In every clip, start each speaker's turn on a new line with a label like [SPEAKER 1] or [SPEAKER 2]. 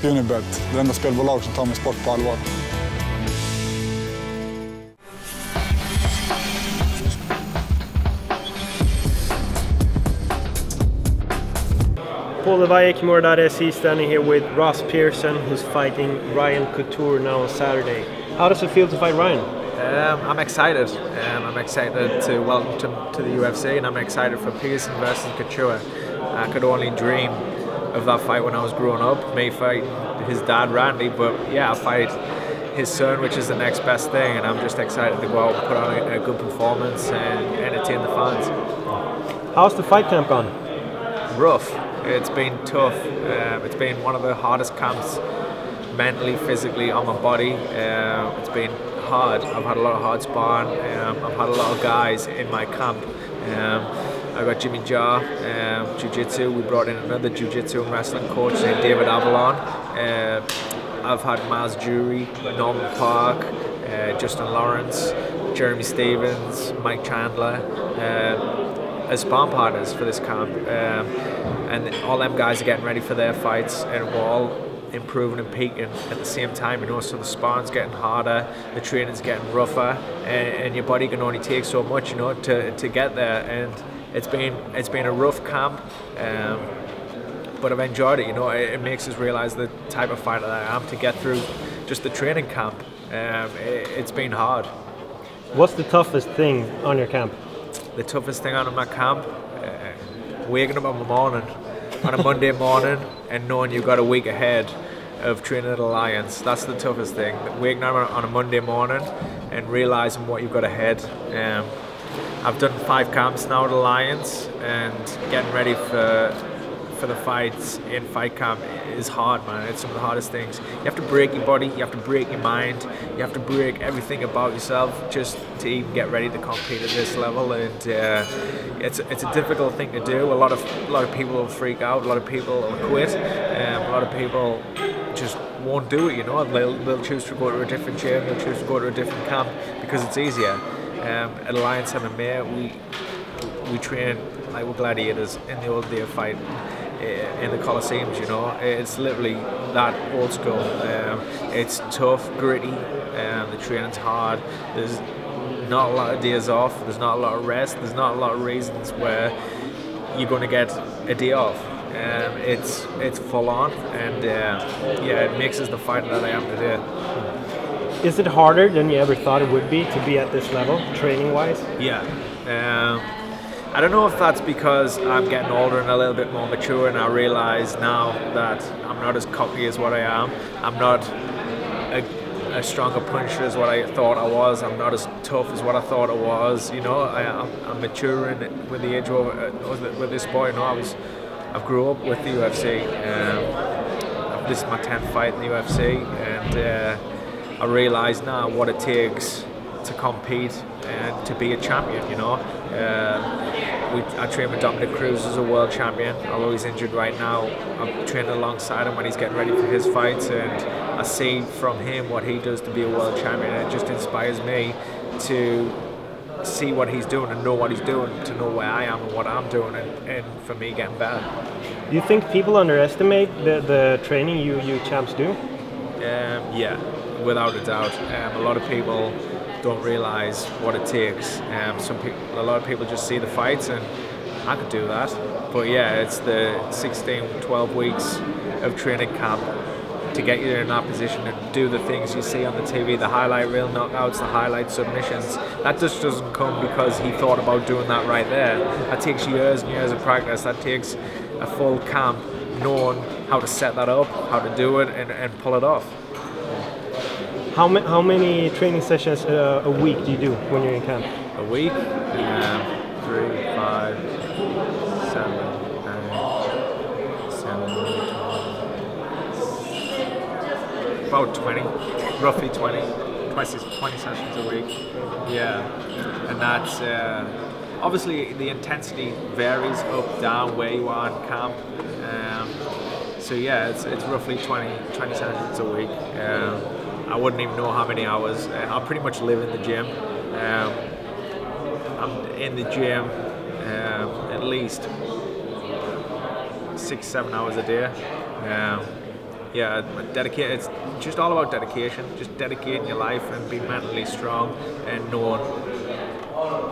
[SPEAKER 1] Unibet, det enda spelbolag som tar min sport på allvar.
[SPEAKER 2] Paul Levaye, Kimura.se, standing here with Ross Pearson, who's fighting Ryan Couture now on Saturday. How does it feel to fight Ryan?
[SPEAKER 3] I'm excited. I'm excited to welcome him to the UFC, and I'm excited for Pearson versus Couture. I could only dream of that fight when I was growing up. Me fighting his dad, Randy, but yeah, I fight his son, which is the next best thing, and I'm just excited to go out and put on a good performance and entertain the fans.
[SPEAKER 2] How's the fight camp gone?
[SPEAKER 3] Rough. It's been tough. It's been one of the hardest camps mentally, physically, on my body. It's been hard. I've had a lot of hard sparring. I've had a lot of guys in my camp. I got Jimmy Jar, Jiu-Jitsu. We brought in another Jiu-Jitsu and wrestling coach named David Avalon. I've had Miles Jury, Norman Park, Justin Lawrence, Jeremy Stevens, Mike Chandler as sparring partners for this camp. And all them guys are getting ready for their fights, and we're all improving and peaking at the same time, you know. So the sparring's getting harder, the training's getting rougher, and your body can only take so much, you know, to get there. And it's been a rough camp, but I've enjoyed it. You know, it makes us realise the type of fighter that I am to get through just the training camp. It's been hard.
[SPEAKER 2] What's the toughest thing on your camp?
[SPEAKER 3] The toughest thing on my camp, waking up in the morning on a Monday morning and knowing you've got a week ahead of training at Alliance. That's the toughest thing. Waking up on a Monday morning and realising what you've got ahead. I've done 5 camps now at Alliance, and getting ready for the fights in fight camp is hard, man. It's some of the hardest things. You have to break your body, you have to break your mind, you have to break everything about yourself just to even get ready to compete at this level. And it's a difficult thing to do. A lot of people will freak out, a lot of people will quit, a lot of people just won't do it, you know. They'll choose to go to a different gym, they'll choose to go to a different camp because it's easier. At Alliance MMA, we train like we're gladiators in the old day of fighting in the Colosseums, you know. It's literally that old school. It's tough, gritty, the training's hard. There's not a lot of days off, there's not a lot of rest, there's not a lot of reasons where you're going to get a day off. It's full on, and yeah, it makes us the fighter that I am today.
[SPEAKER 2] Is it harder than you ever thought it would be to be at this level, training-wise?
[SPEAKER 3] Yeah. I don't know if that's because I'm getting older and a little bit more mature, and I realise now that I'm not as cocky as what I am. I'm not a stronger puncher as what I thought I was. I'm not as tough as what I thought I was. You know, I'm maturing with the age of with this sport. You know, I've grew up with the UFC. This is my 10th fight in the UFC, and I realise now what it takes to compete and to be a champion, you know. I train with Dominic Cruz as a world champion, although he's injured right now. I'm training alongside him when he's getting ready for his fights, and I see from him what he does to be a world champion, and it just inspires me to see what he's doing and know what he's doing, to know where I am and what I'm doing, and for me getting better.
[SPEAKER 2] Do you think people underestimate the training you champs do?
[SPEAKER 3] Yeah, without a doubt. A lot of people don't realise what it takes. A lot of people just see the fights, and I could do that. But yeah, it's the 16, 12 weeks of training camp to get you in that position and do the things you see on the TV, the highlight reel knockouts, the highlight submissions. That just doesn't come because he thought about doing that right there. That takes years and years of practice. That takes a full camp knowing how to set that up, how to do it, and pull it off.
[SPEAKER 2] How many training sessions a week do you do when you're in camp?
[SPEAKER 3] A week? 3, 5, 7, 8, 7, 12. About 20, roughly 20 sessions a week. Yeah, and that's obviously the intensity varies up, down, where you are in camp. So yeah, it's roughly 20 sessions a week. I wouldn't even know how many hours. I pretty much live in the gym. I'm in the gym at least 6-7 hours a day. yeah, dedicate. It's just all about dedication. Just dedicating your life and being mentally strong and knowing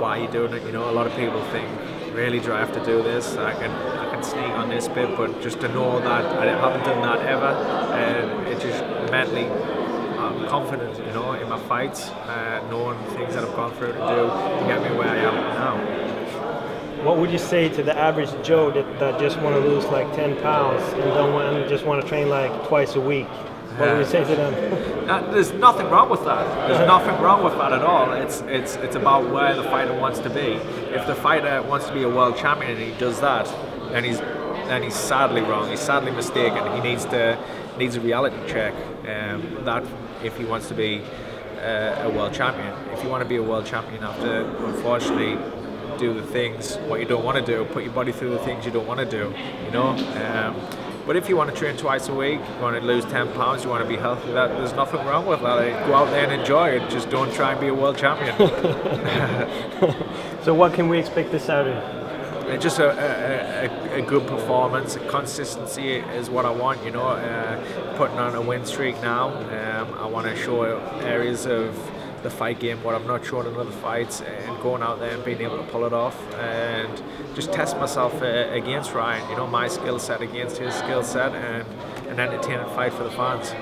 [SPEAKER 3] why you're doing it. You know, a lot of people think, really, do I have to do this? I can sneak on this bit, but just to know that I haven't done that ever, and it just mentally, I'm confident, you know, in my fights, knowing things that I've gone through to do to get me where I am now.
[SPEAKER 2] What would you say to the average Joe that just want to lose like 10 pounds and just want to train like twice a week? What would you say to them?
[SPEAKER 3] There's nothing wrong with that. There's nothing wrong with that at all. It's about where the fighter wants to be. If the fighter wants to be a world champion and he does that, then he's sadly wrong. He's sadly mistaken. He needs a reality check. That if he wants to be a world champion. If you want to be a world champion, you have to, unfortunately, do the things what you don't want to do. Put your body through the things you don't want to do. You know. But if you want to train twice a week, you want to lose 10 pounds, you want to be healthy, there's nothing wrong with that. Go out there and enjoy it. Just don't try and be a world champion.
[SPEAKER 2] So what can we expect this Saturday?
[SPEAKER 3] Just a good performance. Consistency is what I want, you know. Putting on a win streak now. I want to show areas of the fight game what I'm not showing in other fights, and going out there and being able to pull it off and just test myself against Ryan, you know, my skill set against his skill set, and an entertaining fight for the fans.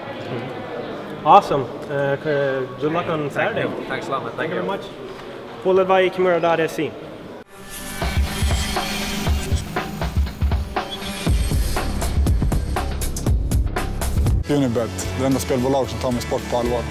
[SPEAKER 2] Awesome. Good luck on Saturday.
[SPEAKER 3] Thank you. Thanks a lot, man. Thank you
[SPEAKER 2] very much. Full advice, Kimura.se.
[SPEAKER 1] Unibet, det enda spelbolag som tar min sport på allvar.